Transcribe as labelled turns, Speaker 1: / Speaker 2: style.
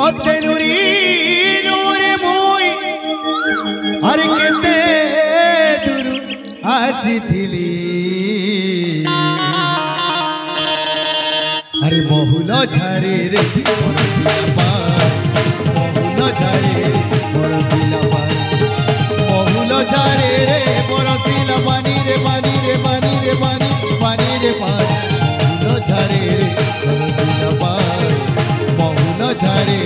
Speaker 1: कते नुरी नूरे मुई अरे केते दूर आसीथिली अरे बहुल झारे रे बरसिला पार बहुल झारे बरसिला पार बहुल झारे रे बरसिला पानी रे पानी रे पानी रे पानी पानी रे पानी बहुल झारे रे बरसिला पार बहुल झारे